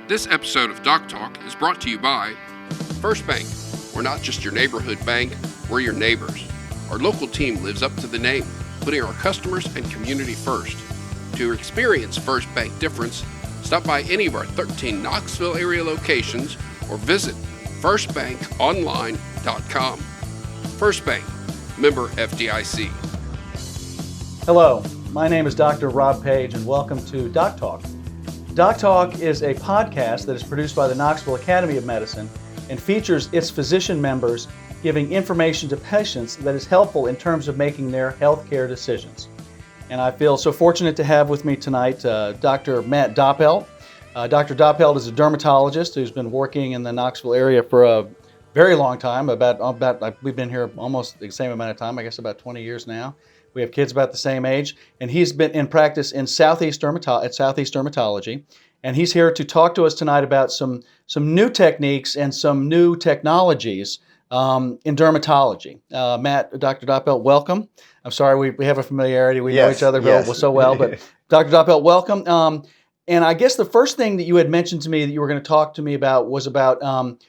This episode of Doc Talk is brought to you by First Bank. We're not just your neighborhood bank, we're your neighbors. Our local team lives up to the name, putting our customers and community first. To experience First Bank difference, stop by any of our 13 Knoxville area locations or visit firstbankonline.com. First Bank, member FDIC. Hello, my name is Dr. Rob Page and welcome to Doc Talk. Doc Talk is a podcast that is produced by the Knoxville Academy of Medicine and features its physician members giving information to patients that is helpful in terms of making their healthcare decisions. And I feel so fortunate to have with me tonight Dr. Matt Doppelt. Dr. Doppelt is a dermatologist who's been working in the Knoxville area for a very long time. We've been here almost the same amount of time, I guess about 20 years now. We have kids about the same age, and he's been in practice in Southeast Dermatology, and he's here to talk to us tonight about some new techniques and some new technologies in dermatology. Matt, Dr. Doppelt, welcome. I'm sorry, we have a familiarity. We know each other so well, but Dr. Doppelt, welcome. And I guess the first thing that you had mentioned to me that you were going to talk to me about was about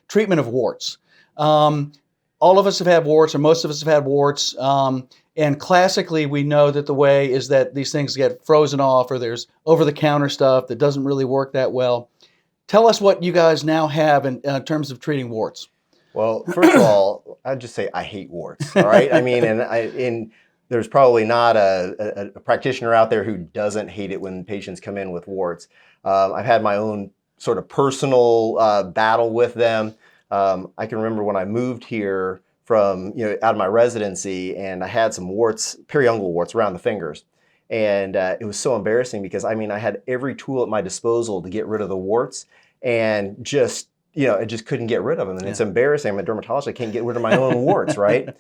treatment of warts. All of us have had warts, or most of us have had warts. And classically, we know that the way is that these things get frozen off, or there's over-the-counter stuff that doesn't really work that well. Tell us what you guys now have in terms of treating warts. Well, first of all, I'd just say I hate warts, all right? I mean, there's probably not a practitioner out there who doesn't hate it when patients come in with warts. I've had my own sort of personal battle with them. I can remember when I moved here from out of my residency, and I had some warts, periungual warts around the fingers, and it was so embarrassing because I had every tool at my disposal to get rid of the warts, and I just couldn't get rid of them, and it's embarrassing. I'm a dermatologist; I can't get rid of my own warts, right?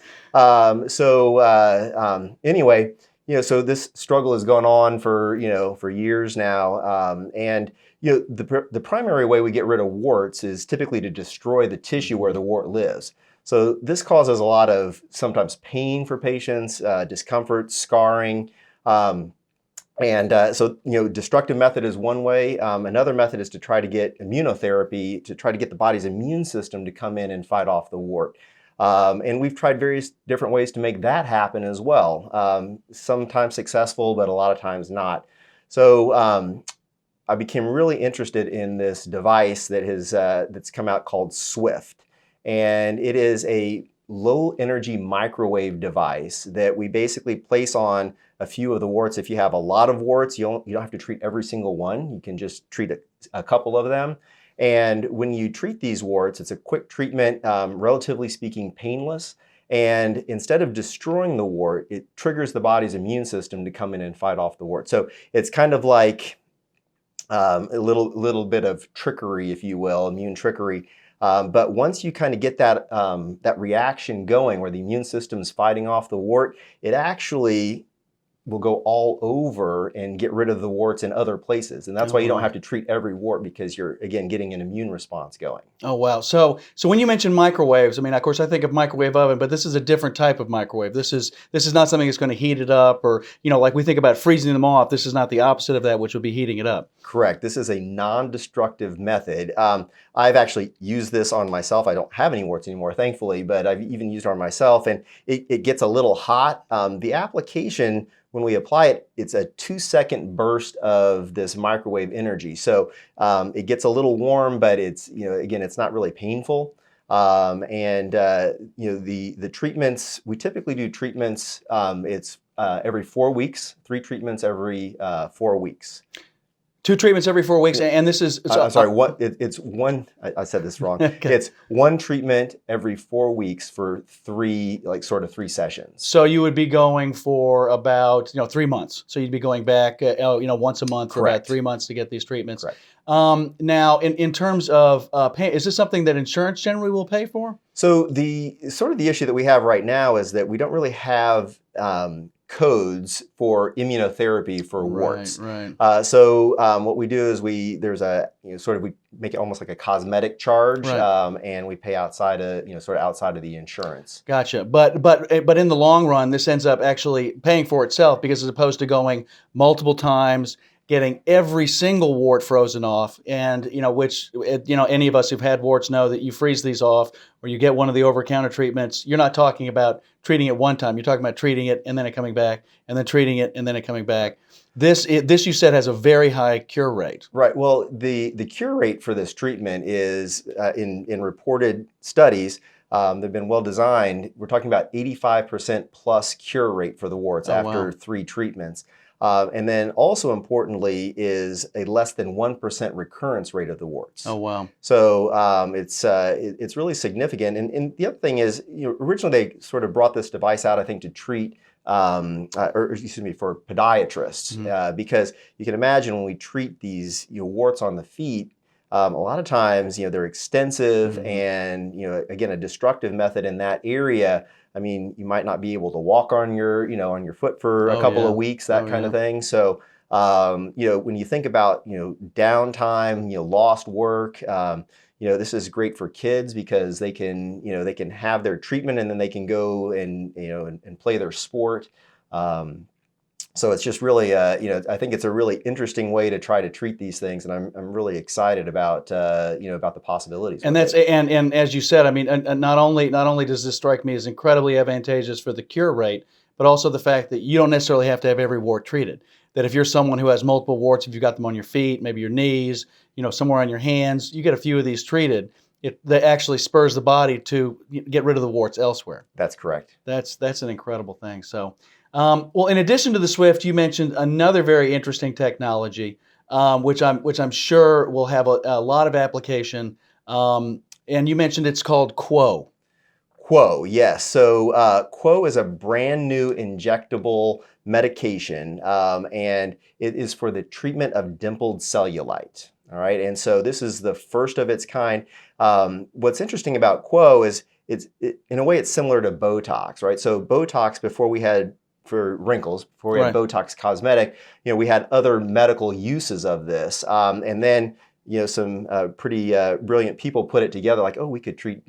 Anyway, so this struggle has gone on for years now, and the primary way we get rid of warts is typically to destroy the tissue where the wart lives. So this causes a lot of sometimes pain for patients, discomfort, scarring. Destructive method is one way. Another method is to try to get immunotherapy, to try to get the body's immune system to come in and fight off the wart. And we've tried various different ways to make that happen as well. Sometimes successful, but a lot of times not. So I became really interested in this device that's come out called Swift. And it is a low energy microwave device that we basically place on a few of the warts. If you have a lot of warts, you don't have to treat every single one. You can just treat a couple of them. And when you treat these warts, it's a quick treatment, relatively speaking, painless. And instead of destroying the wart, it triggers the body's immune system to come in and fight off the wart. So it's kind of like a little bit of trickery, if you will, immune trickery. But once you kind of get that reaction going where the immune system is fighting off the wart, it actually will go all over and get rid of the warts in other places. And that's why you don't have to treat every wart, because you're, again, getting an immune response going. Oh, wow. So when you mention microwaves, of course, I think of microwave oven, but this is a different type of microwave. This is not something that's going to heat it up, or, like we think about freezing them off. This is not the opposite of that, which would be heating it up. Correct. This is a non-destructive method. I've actually used this on myself. I don't have any warts anymore, thankfully, but I've even used it on myself, and it gets a little hot. The application, when we apply it, it's a 2-second burst of this microwave energy. So it gets a little warm, but it's, again, it's not really painful. The treatments, we typically do treatments, it's every 4 weeks, 3 treatments every 4 weeks. 2 treatments every 4 weeks, and this is... It's one, I said this wrong. Okay. It's 1 treatment every 4 weeks for 3 sessions. So you would be going for about, 3 months. So you'd be going back, once a month for about 3 months to get these treatments. Correct. Now, in terms of pay, is this something that insurance generally will pay for? So the issue that we have right now is that we don't really have codes for immunotherapy for warts. Right. What we do is we make it almost like a cosmetic charge, and we pay outside of the insurance. Gotcha. But in the long run, this ends up actually paying for itself, because as opposed to going multiple times getting every single wart frozen off, and which any of us who've had warts know that you freeze these off, or you get one of the over-counter treatments. You're not talking about treating it one time. You're talking about treating it and then it coming back, and then treating it and then it coming back. This you said has a very high cure rate. Right. Well, the cure rate for this treatment is in reported studies. They've been well designed. We're talking about 85% plus cure rate for the warts after 3 treatments. And then also importantly is a less than 1% recurrence rate of the warts. Oh, wow. So it's really significant. And the other thing is, originally they sort of brought this device out, I think, to treat, for podiatrists, because you can imagine when we treat these warts on the feet, a lot of times, they're extensive and, again, a destructive method in that area. I mean, you might not be able to walk on your foot for a couple of weeks, that kind of thing. So, when you think about, downtime, lost work, this is great for kids because they can have their treatment and then they can go and play their sport. So it's just really, I think it's a really interesting way to try to treat these things, and I'm really excited about, about the possibilities. And and as you said, I mean, not only does this strike me as incredibly advantageous for the cure rate, but also the fact that you don't necessarily have to have every wart treated. That if you're someone who has multiple warts, if you've got them on your feet, maybe your knees, somewhere on your hands, you get a few of these treated, that actually spurs the body to get rid of the warts elsewhere. That's correct. That's an incredible thing. So. Well, in addition to the Swift, you mentioned another very interesting technology, which I'm sure will have a lot of application. And you mentioned it's called Quo. Quo, yes. So Quo is a brand new injectable medication, and it is for the treatment of dimpled cellulite. All right, and so this is the first of its kind. What's interesting about Quo is in a way it's similar to Botox, right? So Botox, before we had for wrinkles, before we had Botox cosmetic, we had other medical uses of this. And then, some pretty brilliant people put it together like, oh, we could treat,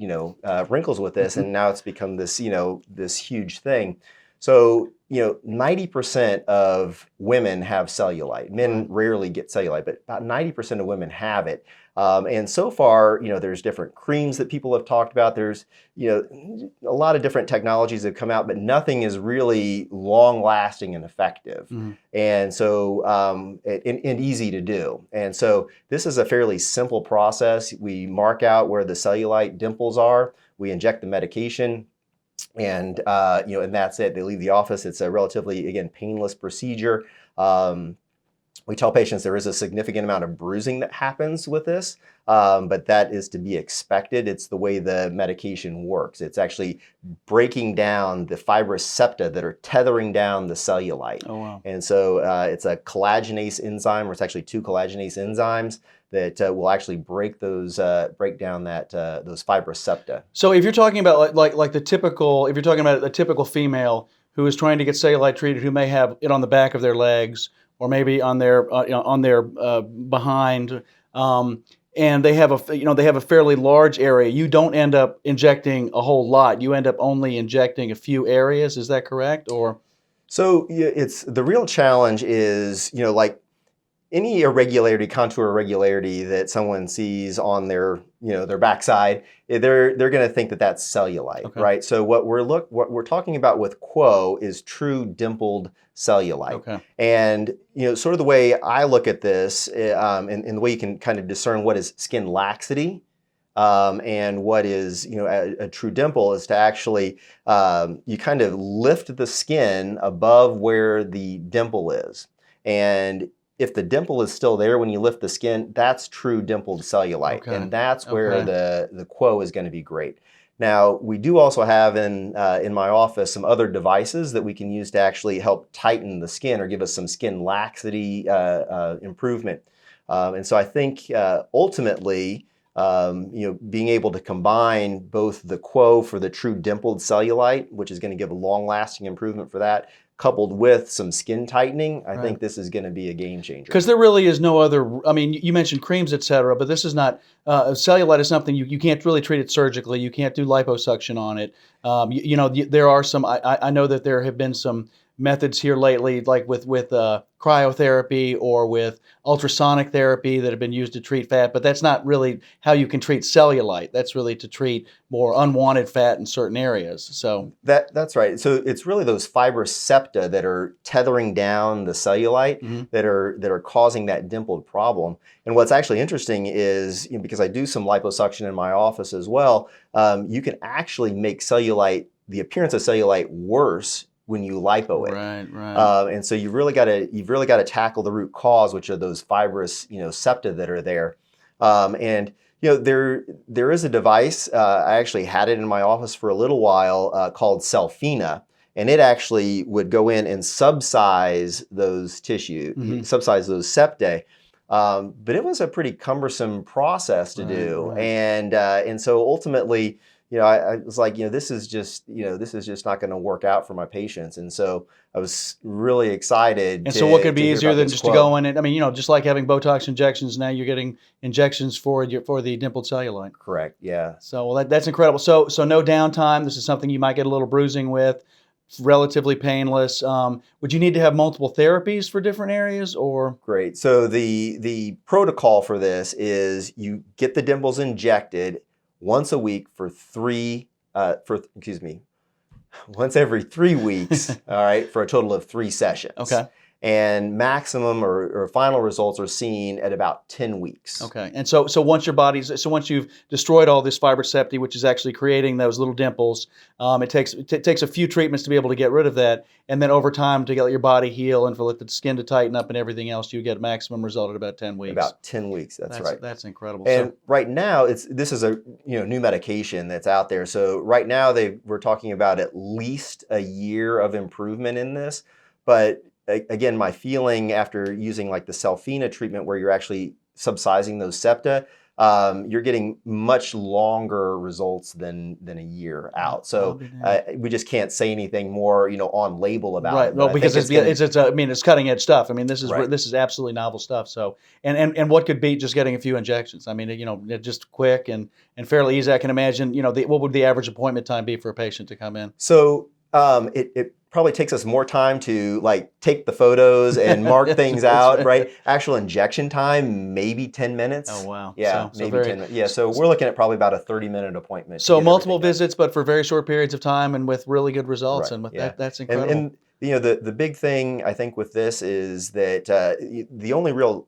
wrinkles with this. And now it's become this, this huge thing. So, 90% of women have cellulite. Men rarely get cellulite, but about 90% of women have it. And so far, there's different creams that people have talked about. There's, a lot of different technologies that have come out, but nothing is really long lasting and effective. And so, and easy to do. And so this is a fairly simple process. We mark out where the cellulite dimples are. We inject the medication. And and that's it. They leave the office. It's a relatively, again, painless procedure. We tell patients there is a significant amount of bruising that happens with this, but that is to be expected. It's the way the medication works. It's actually breaking down the fibrous septa that are tethering down the cellulite. Oh, wow. And so it's a collagenase enzyme, or it's actually 2 collagenase enzymes that will actually break those down those fibrous septa. So if you're talking about like the typical, if you're talking about a typical female who is trying to get cellulite treated, who may have it on the back of their legs or maybe on their behind, and they have a fairly large area, you don't end up injecting a whole lot. You end up only injecting a few areas. Is that correct? Or so it's the real challenge is like any irregularity, contour irregularity that someone sees on their their backside, they're going to think that that's cellulite, right? So what we're talking about with Quo is true dimpled cellulite. And sort of the way I look at this, and the way you can kind of discern what is skin laxity and what is a true dimple is to actually you kind of lift the skin above where the dimple is, and if the dimple is still there when you lift the skin, that's true dimpled cellulite, and that's where the Quo is going to be great. Now, we do also have in my office some other devices that we can use to actually help tighten the skin or give us some skin laxity improvement. And so I think ultimately, being able to combine both the Quo for the true dimpled cellulite, which is going to give a long-lasting improvement for that, coupled with some skin tightening, I think this is going to be a game changer. Because there really is no other, I mean, you mentioned creams, et cetera, but this is not, cellulite is something you can't really treat it surgically. You can't do liposuction on it. There are some, I know that there have been some methods here lately, like with cryotherapy or with ultrasonic therapy that have been used to treat fat, but that's not really how you can treat cellulite. That's really to treat more unwanted fat in certain areas. So That's right. So it's really those fibrous septa that are tethering down the cellulite that are causing that dimpled problem. And what's actually interesting is, because I do some liposuction in my office as well, you can actually make the appearance of cellulite worse when you lipo it. Right. And so you've really got to tackle the root cause, which are those fibrous, septa that are there. And there is a device. I actually had it in my office for a little while called Selfina, and it actually would go in and subsize those subsize those septae. But it was a pretty cumbersome process to do, Right. and so ultimately, I was like, this is just not going to work out for my patients, and so I was really excited. And so what could be to hear easier about than this just to quote. go in and, just like having Botox injections, now you're getting injections for the dimpled cellulite. Correct. Yeah. So well, that's incredible. So no downtime. This is something you might get a little bruising with, relatively painless. Would you need to have multiple therapies for different areas, or? Great. So the protocol for this is you get the dimples injected once a week once every 3 weeks, all right, for a total of 3 sessions. Okay. And maximum or final results are seen at about 10 weeks. Okay. And so once you've destroyed all this fibrous septae, which is actually creating those little dimples, it takes a few treatments to be able to get rid of that, and then over time to let your body heal and for the skin to tighten up and everything else, you get a maximum result at about 10 weeks. About 10 weeks. That's right. That's incredible. And right now, this is a new medication that's out there. So right now we're talking about at least a year of improvement in this, but again, my feeling after using like the Selfina treatment where you're actually subsizing those septa, you're getting much longer results than a year out. So we just can't say anything more, on label about right. it. Well, because it's cutting edge stuff. This is Right. this is absolutely novel stuff. So and what could beat just getting a few injections? Just quick and fairly easy. I can imagine. What would the average appointment time be for a patient to come in? So it probably takes us more time to take the photos and mark things out, right? Actual injection time, maybe 10 minutes. Oh, wow. Yeah, maybe 10 minutes. Yeah, so we're looking at probably about a 30-minute appointment. So multiple visits, but for very short periods of time and with really good results. Right. And with Yeah. that's incredible. And the big thing I think with this is that the only real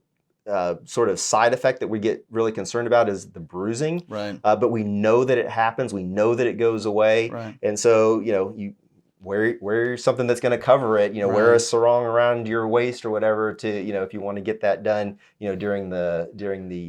sort of side effect that we get really concerned about is the bruising. Right. But we know that it happens. We know that it goes away. Right. And so, you wear something that's going to cover it, Right. wear a sarong around your waist or whatever to, if you want to get that done, during the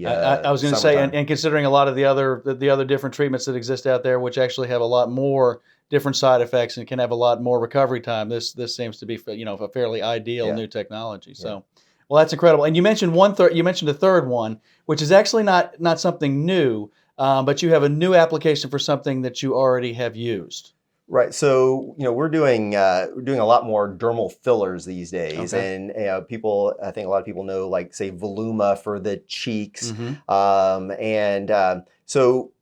I was going to say, summertime. and considering a lot of the other different treatments that exist out there, which actually have a lot more different side effects and can have a lot more recovery time, this seems to be, a fairly ideal new technology. So, well, that's incredible. And you mentioned you mentioned a third one, which is actually not something new, but you have a new application for something that you already have used. Right. So, we're doing a lot more dermal fillers these days. Okay. And I think a lot of people know, like, say, Voluma for the cheeks. Mm-hmm. So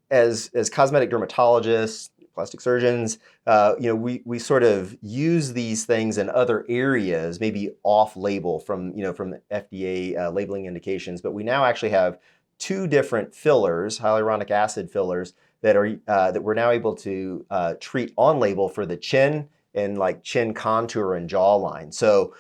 as cosmetic dermatologists, plastic surgeons, we sort of use these things in other areas, maybe off-label from FDA labeling indications. But we now actually have 2 different fillers, hyaluronic acid fillers, that we're now able to treat on label for the chin and chin contour and jawline. So,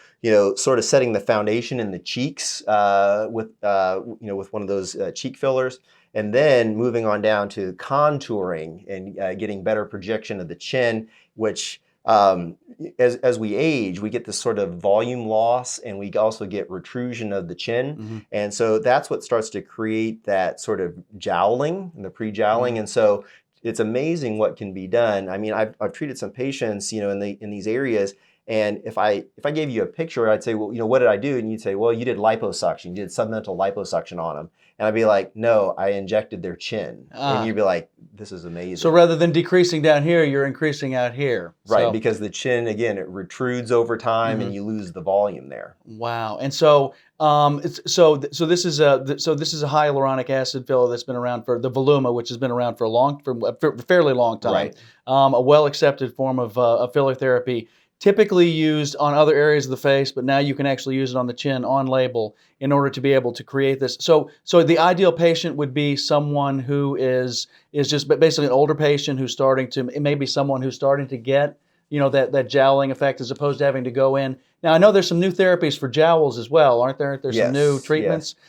sort of setting the foundation in the cheeks with one of those cheek fillers, and then moving on down to contouring and getting better projection of the chin, which as we age, we get this sort of volume loss, and we also get retrusion of the chin. Mm-hmm. And so that's what starts to create that sort of jowling, and the pre-jowling. Mm-hmm. And so it's amazing what can be done. I've treated some patients, in these areas. And if I gave you a picture, I'd say, well, what did I do? And you'd say, well, you did liposuction. You did submental liposuction on them. And I'd be like, no, I injected their chin. And you'd be like, this is amazing. So rather than decreasing down here, you're increasing out here. Right, because the chin, again, it retrudes over time, and you lose the volume there. Wow. And so this is a hyaluronic acid filler that's been around for the Voluma, which has been around for a fairly long time. Right. A well accepted form of filler therapy. typically used on other areas of the face, but now you can actually use it on the chin on label in order to be able to create this. So the ideal patient would be someone who is just basically an older patient who's starting to, maybe someone who's starting to get, that jowling effect, as opposed to having to go in. Now, I know there's some new therapies for jowls as well, aren't there? There's some new treatments. Yes.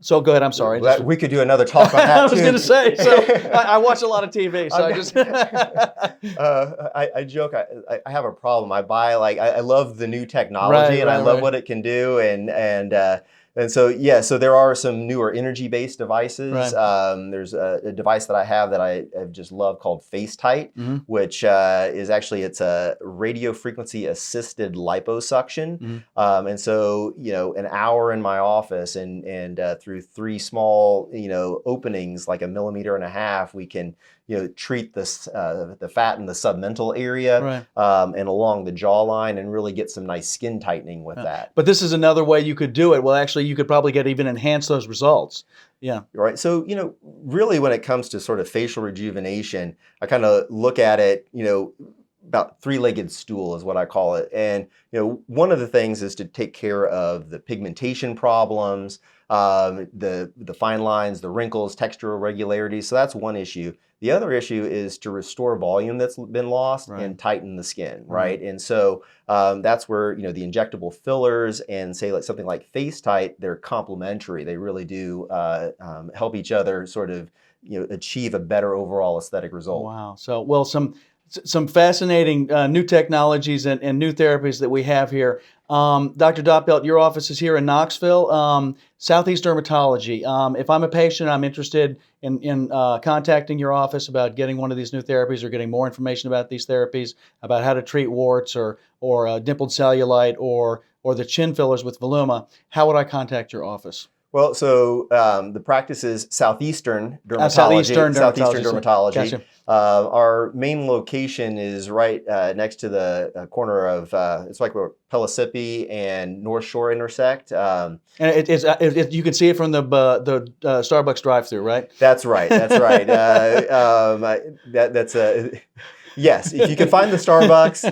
So go ahead. I'm sorry. We could do another talk on that I was too. going to say. So I watch a lot of TV. So I just. I joke. I have a problem. I buy I love the new technology, and I love what it can do, and so so there are some newer energy-based devices. Right. There's a device that I have that I just love called FaceTite, which is actually, it's a radio frequency assisted liposuction. And so an hour in my office, and through 3 small openings, like 1.5 millimeters, we can treat this the fat in the submental area, right, and along the jawline, and really get some nice skin tightening with that. But this is another way you could do it. Well, actually, you could probably even enhance those results. Yeah. Right. So, really when it comes to sort of facial rejuvenation, I kind of look at it, about 3-legged stool is what I call it. And, one of the things is to take care of the pigmentation problems, the fine lines, the wrinkles, textural irregularities. So that's one issue. The other issue is to restore volume that's been lost, right, and tighten the skin, right? And so that's where, the injectable fillers and something like FaceTite, they're complementary. They really do help each other sort of, achieve a better overall aesthetic result. Wow. So, well, some fascinating new technologies and new therapies that we have here. Dr. Doppelt, your office is here in Knoxville, Southeast Dermatology. If I'm a patient, I'm interested in contacting your office about getting one of these new therapies, or getting more information about these therapies, about how to treat warts or dimpled cellulite or the chin fillers with Voluma. How would I contact your office? Well, so the practice is Southeastern Dermatology. Southeastern Dermatology. Gotcha. Our main location is right next to the corner of, it's like where Pellissippi and North Shore intersect. And you can see it from the Starbucks drive-through, right? That's right. That's right. Yes, if you can find the Starbucks,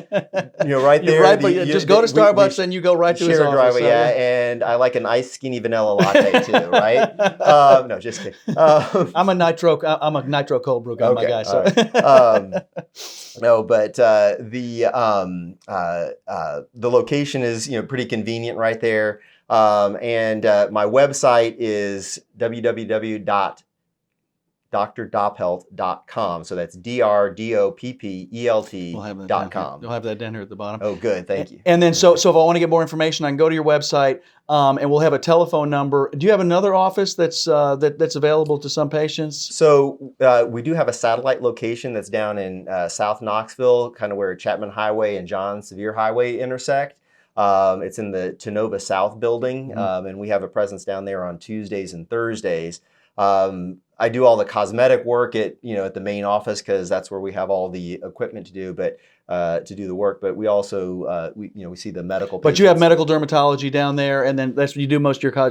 right there. Right, but just go to Starbucks and you go right to his office. Driveway, yeah, and I like a nice skinny vanilla latte too, right? No, just kidding. I'm a nitro cold brew guy, my guy. So. Right. No, but the location is pretty convenient right there, and my website is www.drdoppelt.com. So that's DRDOPPELT.com. You'll have that down here at the bottom. Oh, good. Thank you. And then, so if I want to get more information, I can go to your website, and we'll have a telephone number. Do you have another office that's available to some patients? So we do have a satellite location that's down in South Knoxville, kind of where Chapman Highway and John Sevier Highway intersect. It's in the Tenova South building, and we have a presence down there on Tuesdays and Thursdays. I do all the cosmetic work at the main office, because that's where we have all the equipment to do the work. But we also we see the medical patients. But you have medical dermatology down there, and then that's what you do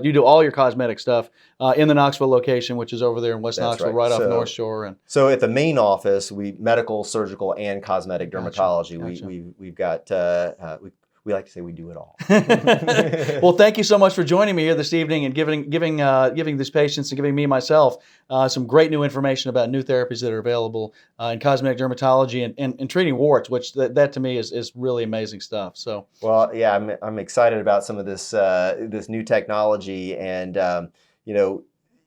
you do all your cosmetic stuff in the Knoxville location, which is over there in West Knoxville, right off North Shore. So at the main office, we medical, surgical, and cosmetic dermatology. Gotcha. We've got we like to say we do it all. Well, thank you so much for joining me here this evening and giving these patients and giving me myself some great new information about new therapies that are available in cosmetic dermatology and treating warts, which that to me is really amazing stuff. So, well, yeah, I'm excited about some of this this new technology, and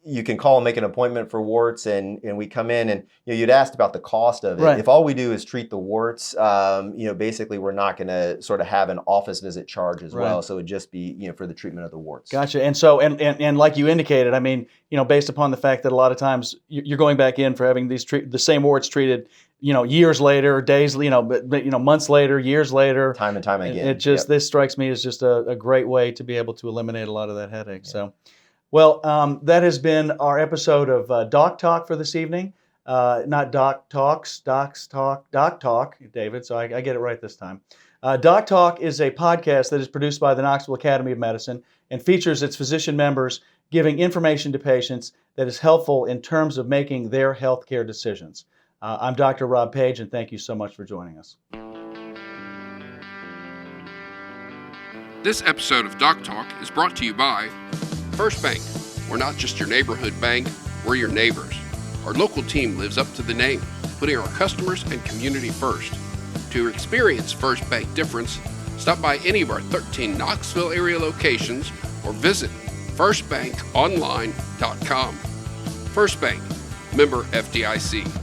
you can call and make an appointment for warts, and we come in, and you'd asked about the cost of it. Right. If all we do is treat the warts, basically we're not going to sort of have an office visit charge as well. So it'd just be for the treatment of the warts. Gotcha. And so and like you indicated, I mean, based upon the fact that a lot of times you're going back in for having the same warts treated, years later, days, months later, years later, time and time again. This strikes me as just a great way to be able to eliminate a lot of that headache. Yeah. So. Well, that has been our episode of Doc Talk for this evening. Not Doc Talks, Docs Talk, Doc Talk, David, so I get it right this time. Doc Talk is a podcast that is produced by the Knoxville Academy of Medicine and features its physician members giving information to patients that is helpful in terms of making their healthcare decisions. I'm Dr. Rob Page, and thank you so much for joining us. This episode of Doc Talk is brought to you by First Bank. We're not just your neighborhood bank, we're your neighbors. Our local team lives up to the name, putting our customers and community first. To experience First Bank difference, stop by any of our 13 Knoxville area locations or visit firstbankonline.com. First Bank, member FDIC.